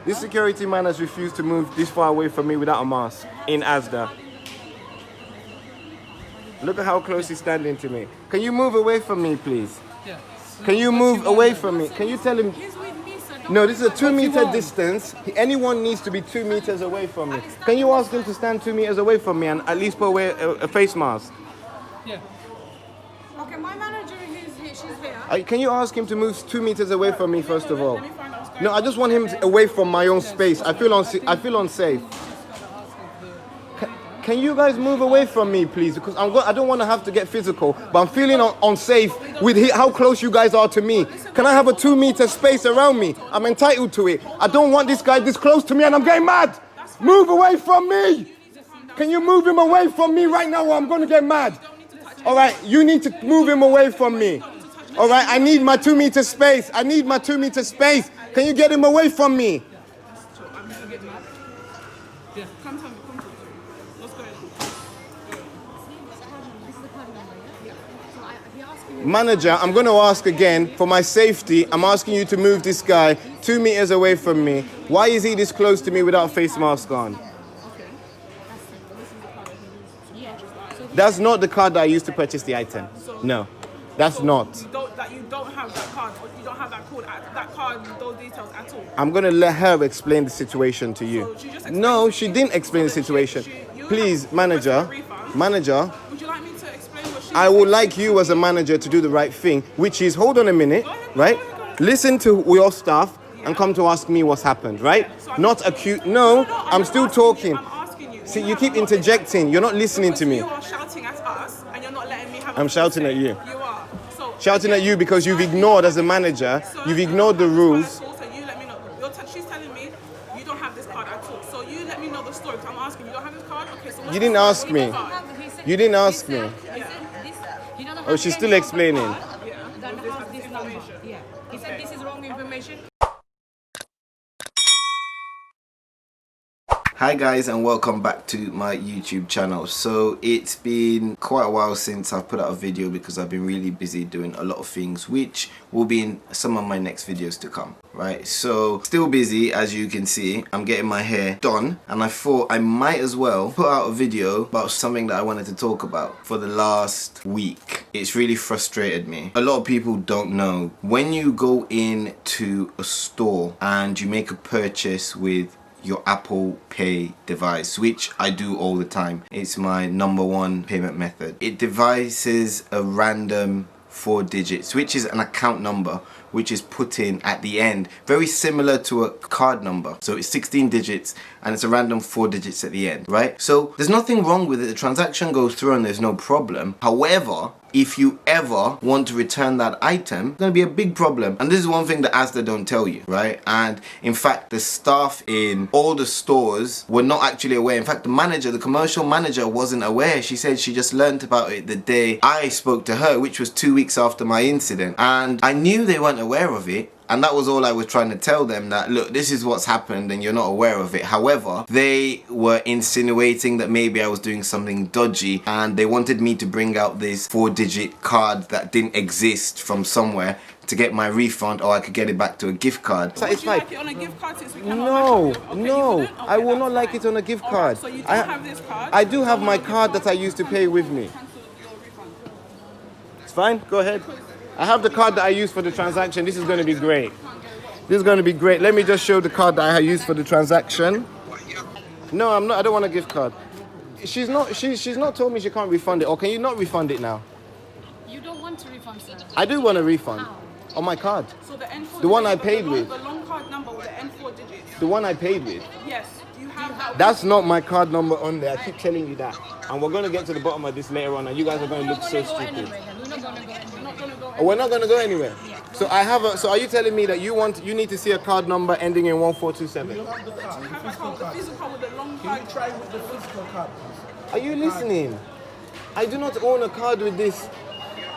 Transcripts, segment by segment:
This security man has refused to move this far away from me without a mask in ASDA. Look at how close he's standing to me. Can you move away from me, please? Yeah. Can you move away from me? Can you tell him? No, this is a 2 meter distance. Anyone needs to be 2 meters away from me. Can you ask him to stand 2 meters away from me and at least put away a face mask? Yeah. Okay, my manager, she's here. Can you ask him to move 2 meters away from me first of all? No, I just want him away from my own space. I feel unsafe. Can you guys move away from me, please? Because I don't want to have to get physical, but I'm feeling unsafe with how close you guys are to me. Can I have a 2 meter space around me? I'm entitled to it. I don't want this guy this close to me and I'm getting mad. Move away from me. Can you move him away from me right now or I'm going to get mad? All right, you need to move him away from me. All right, I need my 2 meter space. I need my 2 meter space. Can you get him away from me? Yeah. Come tell me. Let's go. Manager, I'm going to ask again for my safety. I'm asking you to move this guy 2 meters away from me. Why is he this close to me without a face mask on? That's not the card that I used to purchase the item. No, that's not. You don't have that card. You don't have that card with those details at all. I'm going to let her explain the situation to you. So she just No, she didn't explain the situation. Please, manager. Would you like me to explain what she I would like you as a manager to do the right thing, which is, hold on a minute, right? Listen to your staff and come to ask me what's happened, right? Not acute. No, I'm still talking. I'm asking you. See, you keep interjecting. You're not listening to me. You are shouting at us and you're not letting me have a I'm shouting at you. You are. So, Shouting at you because you've ignored, as a manager, you've ignored the rules. So you let me know. She's telling me you don't have this card at all. So you let me know the story. I'm asking you don't have this card? Okay, so You didn't ask me. You didn't ask me. Oh, she's still explaining. Yeah. He said this is wrong information. Hi guys, and welcome back to my YouTube channel. So it's been quite a while since I've put out a video because I've been really busy doing a lot of things, which will be in some of my next videos to come, right? So still busy, as you can see. I'm getting my hair done and I thought I might as well put out a video about something that I wanted to talk about for the last week. It's really frustrated me. A lot of people don't know, when you go into a store and you make a purchase with your Apple Pay device, which I do all the time. It's my #1 payment method. It devises a random 4 digits, which is an account number, which is put in at the end, very similar to a card number. So it's 16 digits and it's a random 4 digits at the end, right? So there's nothing wrong with it. The transaction goes through and there's no problem. However, if you ever want to return that item, it's going to be a big problem. And this is one thing that ASDA don't tell you, right? And in fact, the staff in all the stores were not actually aware. In fact, the commercial manager wasn't aware. She said she just learned about it the day I spoke to her, which was 2 weeks after my incident. And I knew they weren't aware of it. And that was all I was trying to tell them, that look, this is what's happened and you're not aware of it. However, they were insinuating that maybe I was doing something dodgy and they wanted me to bring out this 4-digit card that didn't exist from somewhere to get my refund, or I could get it back to a gift card. Would you like it on a gift card since we cannot match it? No, I will not like it on a gift card. So you don't have this card? I do have my card that I used to pay with me. It's fine, go ahead. I have the card that I used for the transaction. This is going to be great. This is going to be great. Let me just show the card that I used for the transaction. No, I'm not. I don't want a gift card. She's not told me she can't refund it. Or can you not refund it now? You don't want to refund, sir? I do want a refund. How? On my card. So the N4 The one I paid with. The long card number with the N4 digits. The one I paid with. Yes. Do you have that? That's not my card number on there. I keep telling you that. And we're going to get to the bottom of this later on and you guys are going to look so stupid. We're not going to go anywhere. So I have a. So are you telling me that you need to see a card number ending in 1427? You have a card, the physical with the long card. Try with the physical card. Are you listening? I do not own a card with this.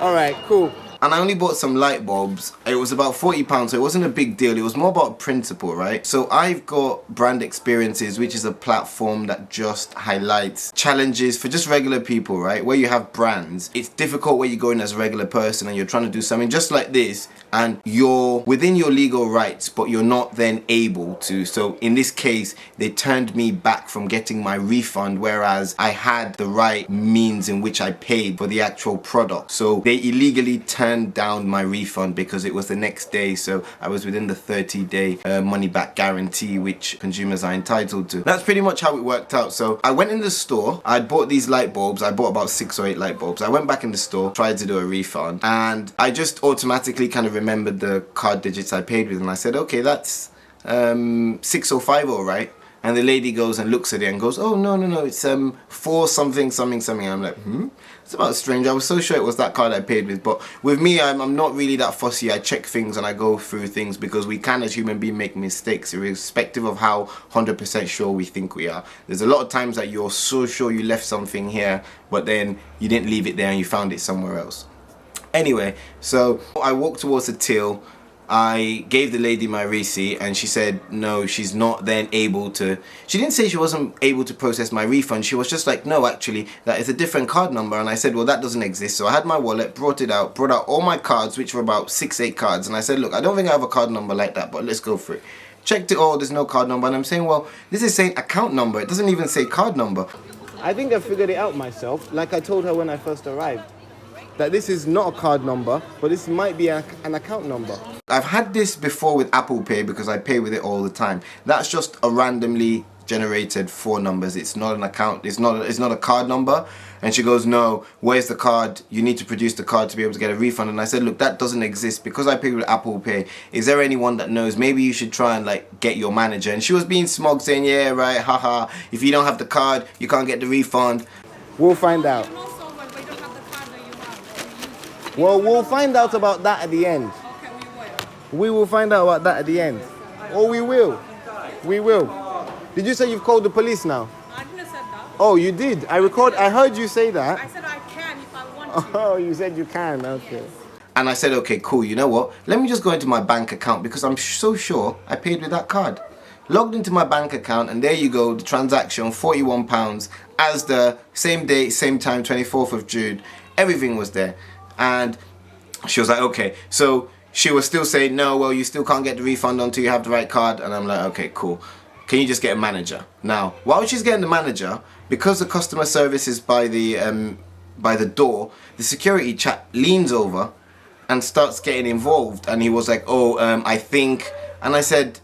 All right, cool. and I only bought some light bulbs. It was about £40, so it wasn't a big deal. It was more about principle, right? So I've got Brand Experiences, which is a platform that just highlights challenges for just regular people, right? Where you have brands. It's difficult where you go in as a regular person and you're trying to do something just like this, and you're within your legal rights, but you're not then able to. So in this case, they turned me back from getting my refund, whereas I had the right means in which I paid for the actual product. So they illegally turned down my refund because it was the next day, so I was within the 30-day money back guarantee which consumers are entitled to. That's pretty much how it worked out. So I went in the store, I bought these light bulbs. I bought about 6 or 8 light bulbs. I went back in the store, tried to do a refund, and I just automatically kind of remembered the card digits I paid with, and I said, okay, that's 6050, right? And the lady goes and looks at it and goes, oh, no, it's 4 something. I'm like, it's about strange. I was so sure it was that card I paid with. But with me, I'm not really that fussy. I check things and I go through things because we can, as human beings, make mistakes irrespective of how 100% sure we think we are. There's a lot of times that you're so sure you left something here, but then you didn't leave it there and you found it somewhere else. Anyway, so I walked towards the till. I gave the lady my receipt and she said no, she's not then able to. She didn't say she wasn't able to process my refund. She was just like, no, actually, that is a different card number. And I said, well, that doesn't exist. So I had my wallet, brought out all my cards, which were about 6-8 cards. And I said, look, I don't think I have a card number like that, but let's go for it. Checked it all, there's no card number. And I'm saying, well, this is saying account number. It doesn't even say card number. I think I figured it out myself, like I told her when I first arrived, that this is not a card number, but this might be an account number. I've had this before with Apple Pay because I pay with it all the time. That's just a randomly generated 4 numbers. It's not an account. It's not a card number. And she goes, no, where's the card? You need to produce the card to be able to get a refund. And I said, look, that doesn't exist because I pay with Apple Pay. Is there anyone that knows? Maybe you should try and like get your manager. And she was being smug, saying, yeah, right, haha. If you don't have the card, you can't get the refund. We'll find out. You know so well, but you don't have the card that you have. Well, we'll find out about that at the end. Okay, we will. We will find out about that at the end. Or we will. We will. Did you say you've called the police now? I didn't say that. Oh, you did. I heard you say that. I said I can if I want to. Oh, you said you can. Okay. Yes. And I said, okay, cool, you know what? Let me just go into my bank account because I'm so sure I paid with that card. Logged into my bank account and there you go, the transaction, £41, ASDA, same date, same time, 24th of June. Everything was there. And she was like, okay. So she was still saying, no, well, you still can't get the refund until you have the right card. And I'm like, okay, cool. Can you just get a manager? Now, while she's getting the manager, because the customer service is by the door, the security chap leans over and starts getting involved. And he was like, oh, I think, and I said,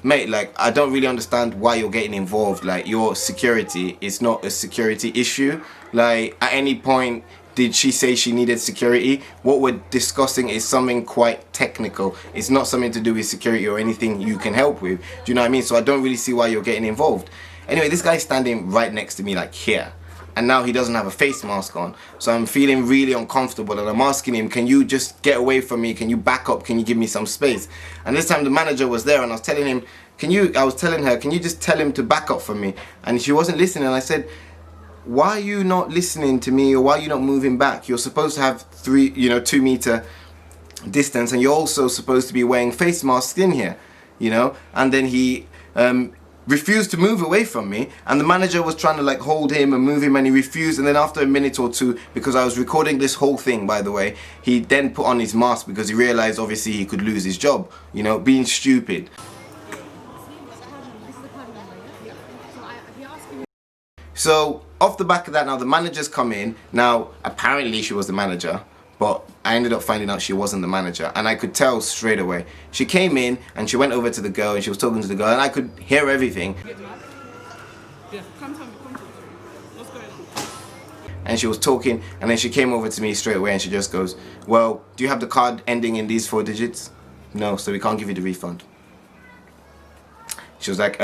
mate, like, I don't really understand why you're getting involved. Like, your security is not a security issue. Like, at any point, did she say she needed security? What we're discussing is something quite technical. It's not something to do with security or anything you can help with. Do you know what I mean? So I don't really see why you're getting involved. Anyway, this guy's standing right next to me, like here. And now he doesn't have a face mask on. So I'm feeling really uncomfortable and I'm asking him, can you just get away from me? Can you back up? Can you give me some space? And this time the manager was there and I was telling him, I was telling her, can you just tell him to back up from me? And she wasn't listening. And I said, why are you not listening to me, or why are you not moving back? You're supposed to have 2 meter distance, and you're also supposed to be wearing face masks in here, you know? And then he refused to move away from me, and the manager was trying to like hold him and move him, and he refused. And then after a minute or two, because I was recording this whole thing, by the way, he then put on his mask because he realized obviously he could lose his job, you know, being stupid. So off the back of that, now the manager's come in. Now apparently she was the manager, but I ended up finding out she wasn't the manager, and I could tell straight away. She came in and she went over to the girl and she was talking to the girl, and I could hear everything. Yeah, come tell me, what's going on? And she was talking, and then she came over to me straight away and she just goes, well, do you have the card ending in these 4 digits? No, so we can't give you the refund. She was like,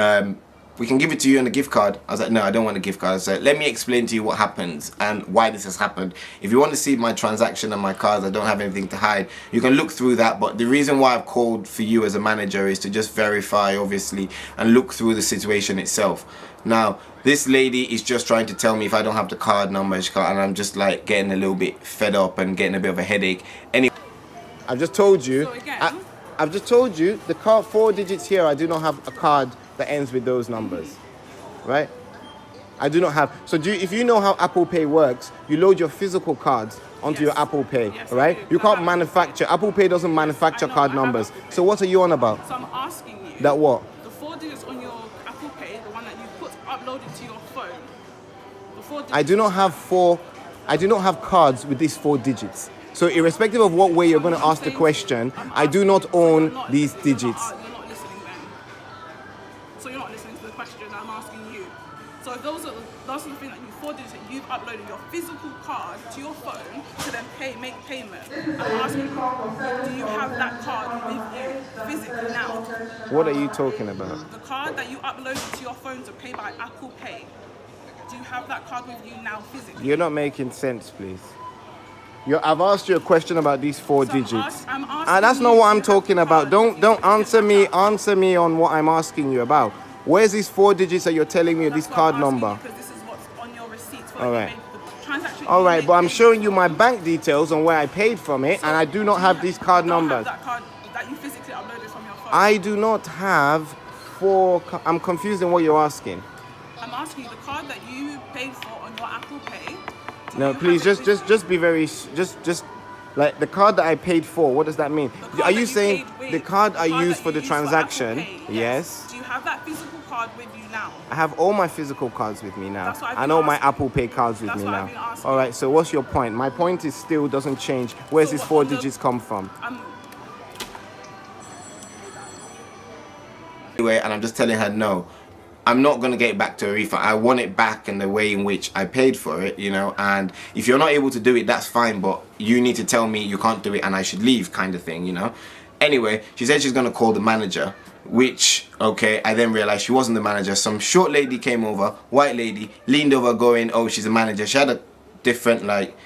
we can give it to you on a gift card. I was like, no, I don't want a gift card. I said, let me explain to you what happens and why this has happened. If you want to see my transaction and my cards, I don't have anything to hide. You can look through that, but the reason why I've called for you as a manager is to just verify, obviously, and look through the situation itself. Now, this lady is just trying to tell me if I don't have the card number, and I'm just like getting a little bit fed up and getting a bit of a headache. Anyway. I've just told you. So again, I've just told you the card 4 digits here. I do not have a card that ends with those numbers, right? I do not have. So if you know how Apple Pay works, you load your physical cards onto your Apple Pay, Yes, right? I do. You can't manufacture. Apple Pay doesn't manufacture I know, card I have numbers. Apple Pay. So what are you on about? So I'm asking you. That what? The 4 digits on your Apple Pay, the one that you put uploaded to your phone. The 4 digits. I do not have 4. I do not have cards with these 4 digits. So irrespective of what way you're going to ask the question, I do not own these digits. You're not listening then. So you're not listening to the question I'm asking you. So if those are the things that you 4 digits that you've uploaded your physical card to your phone to then make payment. I'm asking you, do you have that card with you physically now? What are you talking about? The card that you uploaded to your phone to pay by Apple Pay. Do you have that card with you now physically? You're not making sense, please. I've asked you a question about these 4 digits. I'm asking That's not you what to I'm have talking the about. card. Don't answer me. Answer me on what I'm asking you about. Where's these 4 digits that you're telling me, this That's what card I'm asking number? you, because this is what's on your receipts for All the right. transaction. All you right, make but I'm payments showing you for. my bank details on where I paid from it, and I do not have these card You don't numbers. have that card that you physically uploaded from your phone. I do not have 4. I'm confused in what you're asking. I'm asking you the card that you paid for on your Apple Pay. do No, you please, have it just be very, just like the card that I paid for. What does that mean? the card Are that you saying paid with, the card I that used for you the used Apple transaction? Pay, Yes. Do you have that physical card with you now? I have all my physical cards with me now. That's what I've And been all my asking. Apple Pay cards with That's me what now. I've been asking. All right, so what's your point? My point is still doesn't change. Where's So these what, 4 on the- digits come from? Anyway, and I'm just telling her no. I'm not going to get it back to a refund. I want it back in the way in which I paid for it, you know, and if you're not able to do it, that's fine, but you need to tell me you can't do it and I should leave, kind of thing, you know. Anyway, she said she's going to call the manager, which, okay, I then realized she wasn't the manager. Some short lady came over, white lady, leaned over going, oh, she's a manager. She had a different, like,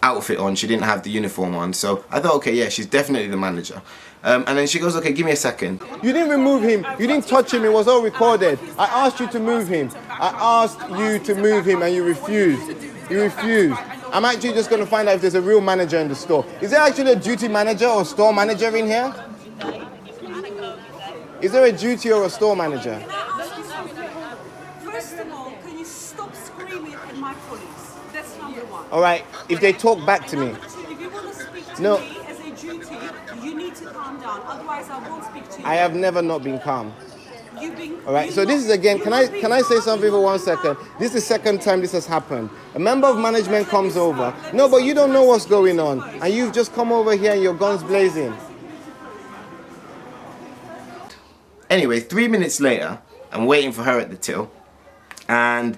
outfit on. She didn't have the uniform on, so I thought, okay, yeah, she's definitely the manager. And then she goes, okay, give me a second. You didn't remove him. You didn't touch him. It was all recorded. I asked you to move him. I asked you to move him and you refused. You refused. I'm actually just going to find out if there's a real manager in the store. Is there actually a duty manager or store manager in here? Is there a duty or a store manager? First of all, can you stop screaming at my colleagues? That's number one. All right, if they talk back to me. If you want to speak to No. me as a duty, you need to calm down. Otherwise, I won't speak to you. I have never not been calm. You've been. All right, so this is again, can I say something for 1 second? This is the second time this has happened. A member of management comes over. No, but you don't know what's going on. And you've just come over here and your guns blazing. Anyway, 3 minutes later, I'm waiting for her at the till, and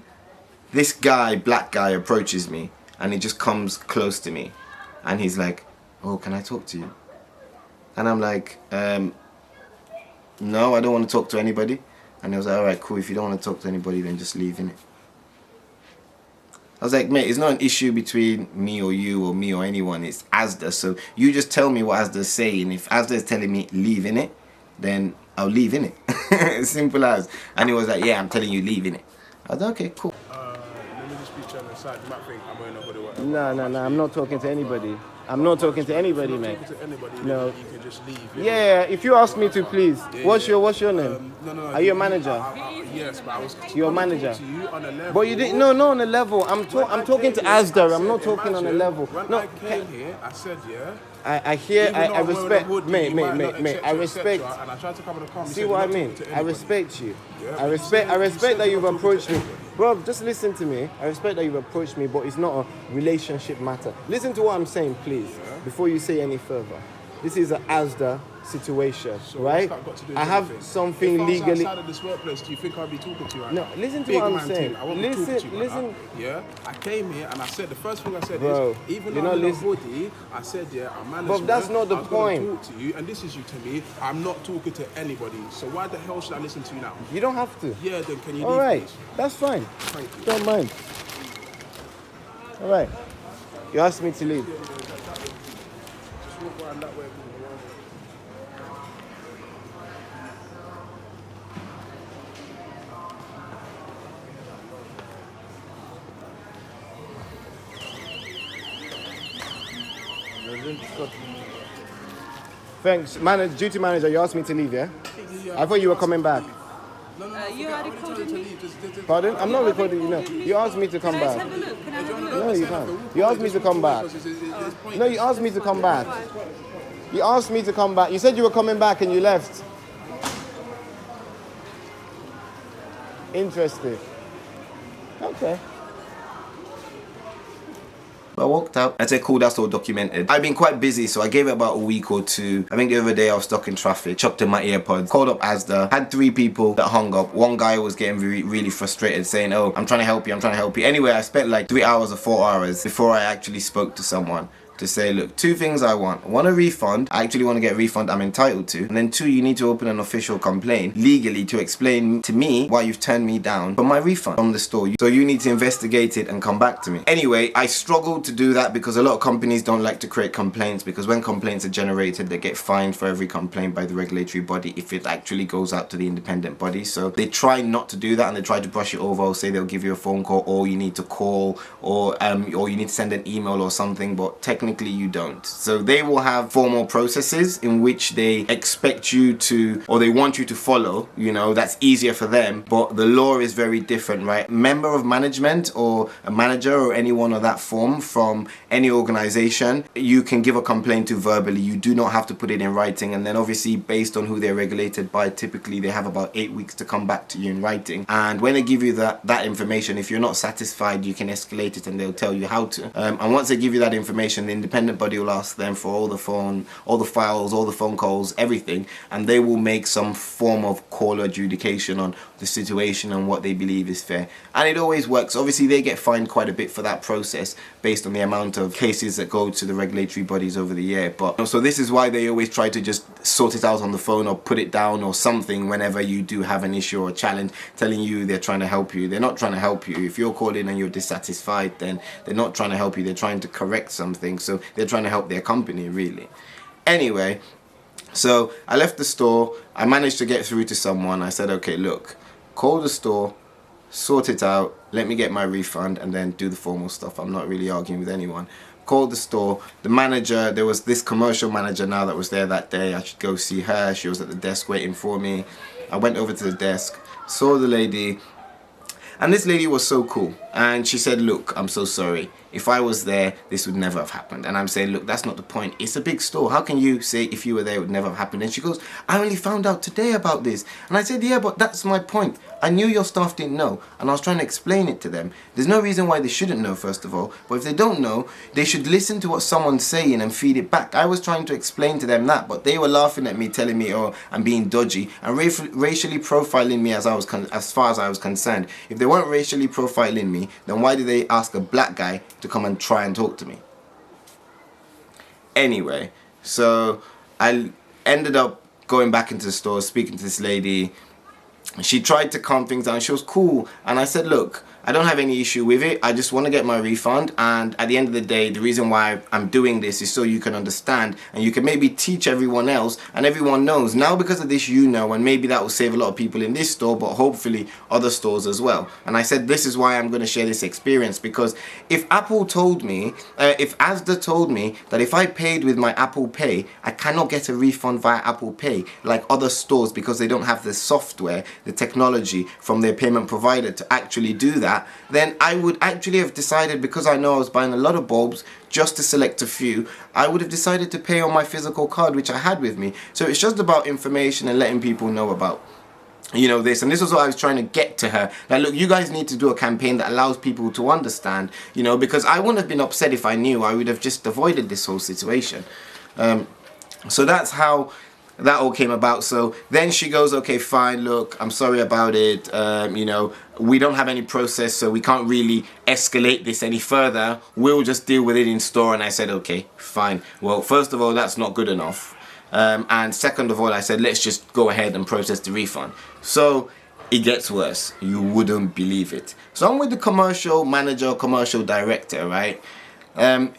this guy, black guy, approaches me, and he just comes close to me, and he's like, oh, can I talk to you? And I'm like, no, I don't want to talk to anybody. And he was like, alright, cool, if you don't want to talk to anybody, then just leave, innit? I was like, mate, it's not an issue between me or you or me or anyone, it's ASDA, so you just tell me what ASDA's saying. If ASDA is telling me leave, innit, then I'll leave, innit? Simple as. And he was like, yeah, I'm telling you leave, innit? I was like, okay, cool. Let me just speak to you on the side. You might think I'm wearing a hoodie or whatever. No, I'm not talking to anybody. I'm not talking to anybody, mate. Talking to anybody, No. you can just leave. Yeah, if you ask me to, please. What's your name? No. Are you a manager? Yes, but I was. You're a manager. To you on a level. But you didn't. No, not on a level. I'm talking to ASDA. I'm not talking on a level. When No, I came here, I said, yeah. I hear. even though I I'm wearing a respect. hoodie, Mate. you might not I accept, respect. etc., And I tried to cover the calm. See what I mean? I respect you. Yeah, I but respect. I you respect said that you've you're not talking approached to me, bro. Just listen to me. I respect that you've approached me, but it's not a relationship matter. Listen to what I'm saying, please, before you say any further. This is an ASDA situation, So right? what's that got to do with I have anything? something if I was legally. outside of this workplace, do you think I'd be talking to you right No, now? listen to Big what I'm man saying. thing, I won't be talking to you right Listen. now. Yeah, I came here and I said the first thing I said Bro, is even you're though not I'm in a listening. hoodie, I said yeah, I'm management. But that's not the I was gonna point. Talk to you, and this is you to me. I'm not talking to anybody. So why the hell should I listen to you now? You don't have to. Yeah, then can you All leave, right, please? that's fine. Thank you. Don't mind. All right. You asked me to leave. Just walk around that way. Thanks. Duty manager, you asked me to leave, yeah? I thought you were coming back. You are recording me? Pardon? I'm not recording you, no. You asked me to come Can I back. have a look? Can I have a look? No, you can't. You asked me to come back. No, you asked me to come back. You asked me to come back. You said you were coming back and you left. Interesting. Okay. I walked out. I said, cool, that's all documented. I've been quite busy, so I gave it about a week or two. I think the other day I was stuck in traffic, chucked in my earpods, called up ASDA, had 3 people that hung up. One guy was getting really frustrated, saying, oh, I'm trying to help you, I'm trying to help you. Anyway, I spent like 3 hours or 4 hours before I actually spoke to someone to say, look, 2 things I want. 1, a refund. I actually want to get a refund I'm entitled to. And then 2, you need to open an official complaint legally to explain to me why you've turned me down for my refund from the store. So you need to investigate it and come back to me. Anyway, I struggled to do that because a lot of companies don't like to create complaints, because when complaints are generated, they get fined for every complaint by the regulatory body if it actually goes out to the independent body. So they try not to do that, and they try to brush it over, or say they'll give you a phone call, or you need to call, or you need to send an email or something, but technically you don't. So they will have formal processes in which they expect you to, or they want you to follow, you know, that's easier for them, but the law is very different, right? Member of management or a manager or anyone of that form from any organization, you can give a complaint to verbally. You do not have to put it in writing, and then obviously based on who they're regulated by, typically they have about 8 weeks to come back to you in writing. And when they give you that information, if you're not satisfied, you can escalate it and they'll tell you how to. And once they give you that information, the independent body will ask them for all the files, all the phone calls, everything, and they will make some form of call or adjudication on the situation and what they believe is fair. And it always works. Obviously they get fined quite a bit for that process based on the amount of cases that go to the regulatory bodies over the year. But so this is why they always try to just sort it out on the phone or put it down or something whenever you do have an issue or a challenge, telling you they're trying to help you. They're not trying to help you. If you're calling and you're dissatisfied, then they're not trying to help you. They're trying to correct something. So they're trying to help their company, really. Anyway, so I left the store. I managed to get through to someone. I said, okay, look, call the store, sort it out, let me get my refund, and then do the formal stuff. I'm not really arguing with anyone. Called the store. The manager, there was this commercial manager now that was there that day. I should go see her. She was at the desk waiting for me. I went over to the desk, saw the lady, and this lady was so cool. And she said, look, I'm so sorry. If I was there, this would never have happened. And I'm saying, look, that's not the point. It's a big store. How can you say if you were there, it would never have happened? And she goes, I only found out today about this. And I said, yeah, but that's my point. I knew your staff didn't know, and I was trying to explain it to them. There's no reason why they shouldn't know, first of all. But if they don't know, they should listen to what someone's saying and feed it back. I was trying to explain to them that, but they were laughing at me, telling me, oh, I'm being dodgy, and racially profiling me as far as I was concerned. If they weren't racially profiling me, then why did they ask a black guy to come and try and talk to me? Anyway, so I ended up going back into the store, speaking to this lady. She tried to calm things down. She was cool, and I said, look, I don't have any issue with it. I just want to get my refund, and at the end of the day, the reason why I'm doing this is so you can understand, and you can maybe teach everyone else, and everyone knows. Now because of this, you know, and maybe that will save a lot of people in this store, but hopefully other stores as well. And I said, this is why I'm going to share this experience, because if Apple told me, if ASDA told me that if I paid with my Apple Pay, I cannot get a refund via Apple Pay like other stores, because they don't have the software, the technology from their payment provider to actually do that, then I would actually have decided, because I know I was buying a lot of bulbs just to select a few, I would have decided to pay on my physical card, which I had with me. So it's just about information and letting people know about, you know, this. And this was what I was trying to get to her. Now look, you guys need to do a campaign that allows people to understand, you know, because I wouldn't have been upset if I knew. I would have just avoided this whole situation. So that's how that all came about. So then she goes, okay, fine, look, I'm sorry about it, you know, we don't have any process, so we can't really escalate this any further, we'll just deal with it in store. And I said, okay, fine. Well, first of all, that's not good enough, and second of all, I said, let's just go ahead and process the refund. So it gets worse. You wouldn't believe it. So I'm with the commercial manager, commercial director, right?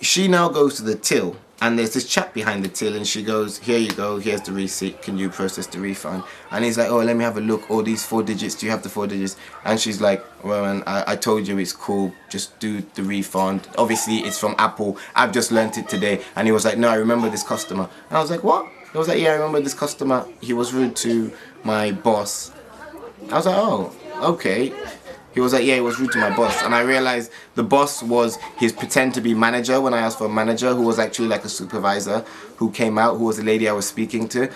She now goes to the till, and there's this chap behind the till, and she goes, here you go, here's the receipt, can you process the refund? And he's like, oh, let me have a look, all these 4 digits, do you have the 4 digits? And she's like, well, man, I told you it's cool, just do the refund. Obviously it's from Apple, I've just learnt it today. And he was like, no, I remember this customer. And I was like, what? He was like, yeah, I remember this customer, he was rude to my boss. I was like, oh, okay. He was like, yeah, he was rude to my boss. And I realized the boss was his pretend to be manager when I asked for a manager, who was actually like a supervisor, who came out, who was the lady I was speaking to.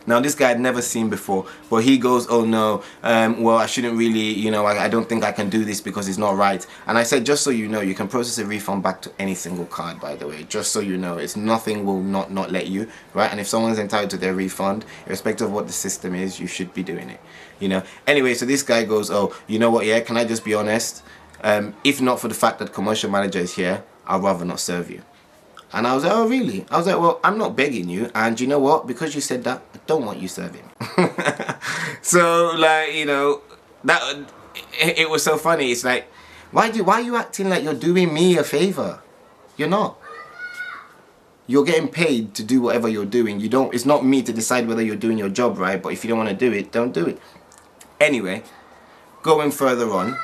Now this guy I'd never seen before, but he goes, oh no, well I shouldn't really, you know, I don't think I can do this because it's not right. And I said, just so you know, you can process a refund back to any single card, by the way, just so you know, it's nothing will not let you, right? And if someone's entitled to their refund, irrespective of what the system is, you should be doing it, you know. Anyway, so this guy goes, oh, you know what, yeah, can I just be honest? If not for the fact that commercial manager is here, I'd rather not serve you. And I was like, oh really? I was like, well, I'm not begging you, and you know what, because you said that, I don't want you serving. So like, you know, that it was so funny. It's like, why are you acting like you're doing me a favor? You're not. You're getting paid to do whatever you're doing. You don't, it's not me to decide whether you're doing your job right, but if you don't want to do it, don't do it. Anyway, going further on,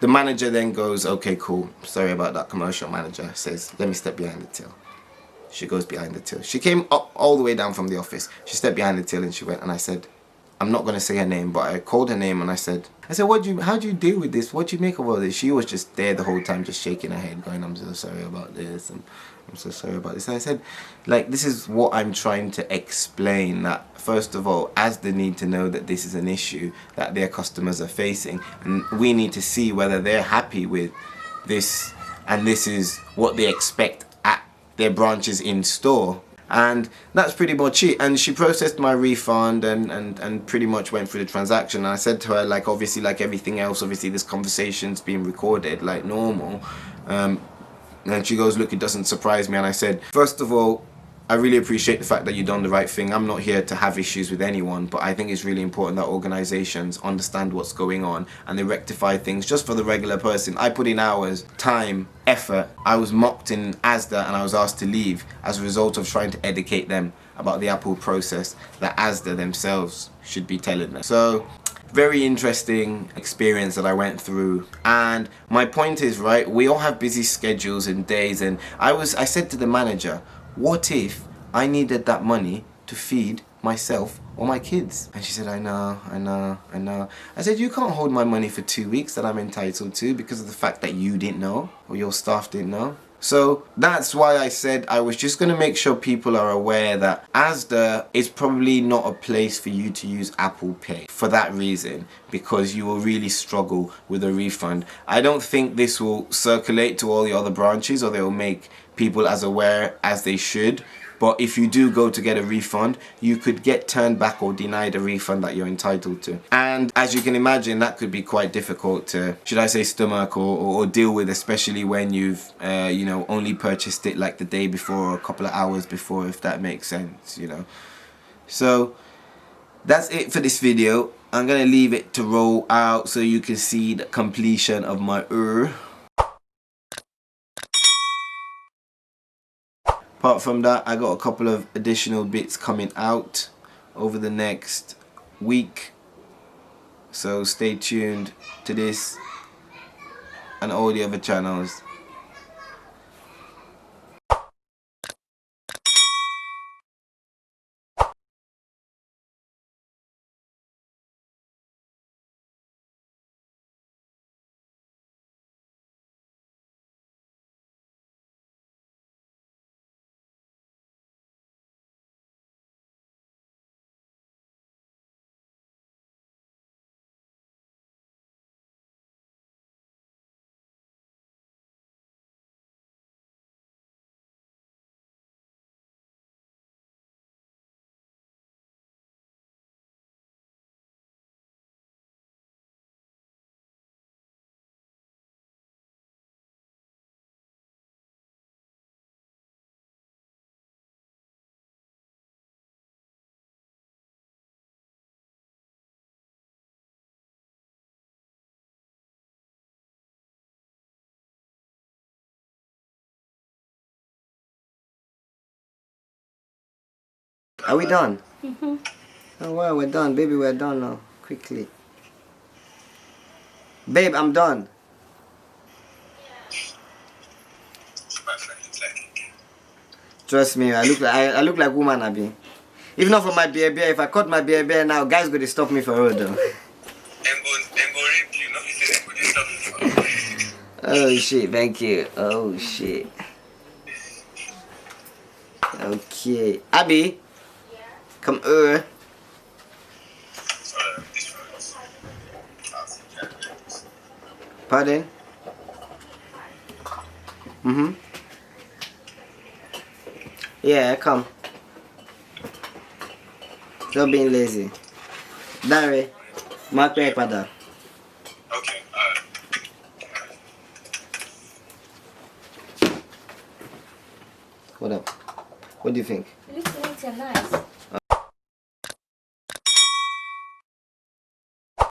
the manager then goes, okay, cool, sorry about that. Commercial manager says, let me step behind the till. She goes behind the till. She came up all the way down from the office. She stepped behind the till and she went, and I said, I'm not going to say her name, but I called her name and I said, how do you deal with this? What do you make of all this? She was just there the whole time, just shaking her head, going, I'm so sorry about this, and I'm so sorry about this. And I said, like, this is what I'm trying to explain, that first of all, ASDA need to know that this is an issue that their customers are facing, and we need to see whether they're happy with this, and this is what they expect at their branches in store. And that's pretty much it. And she processed my refund and pretty much went through the transaction. And I said to her, like, obviously, like everything else, obviously this conversation's being recorded like normal. And she goes, look, it doesn't surprise me. And I said, first of all, I really appreciate the fact that you've done the right thing. I'm not here to have issues with anyone, but I think it's really important that organizations understand what's going on and they rectify things just for the regular person. I put in hours, time, effort. I was mocked in ASDA and I was asked to leave as a result of trying to educate them about the Apple process that ASDA themselves should be telling them. So, very interesting experience that I went through. And my point is, right, we all have busy schedules and days, and I said to the manager, what if I needed that money to feed myself or my kids? And she said, I know. I said, you can't hold my money for 2 weeks that I'm entitled to because of the fact that you didn't know or your staff didn't know. So that's why I said I was just going to make sure people are aware that ASDA is probably not a place for you to use Apple Pay for that reason, because you will really struggle with a refund. I don't think this will circulate to all the other branches, or they will make people as aware as they should. But if you do go to get a refund, you could get turned back or denied a refund that you're entitled to. And as you can imagine, that could be quite difficult to, should I say, stomach or deal with, especially when you've, you know, only purchased it like the day before or a couple of hours before, if that makes sense, you know. So that's it for this video. I'm going to leave it to roll out so you can see the completion of my Apart from that, I got a couple of additional bits coming out over the next week. So stay tuned to this and all the other channels. Are we done? Oh well, we're done. Baby, we're done now. Quickly. Babe, I'm done. Trust me, I look like woman, Abi. If not for my beer, if I cut my beer now, guys gonna stop me for road though. Oh shit, thank you. Oh shit. Okay. Abby. Yeah. Come over. Pardon? Yeah, come. Stop being lazy. Dare. Mark me pada. Okay, What up? What do you think? It looks neat and nice.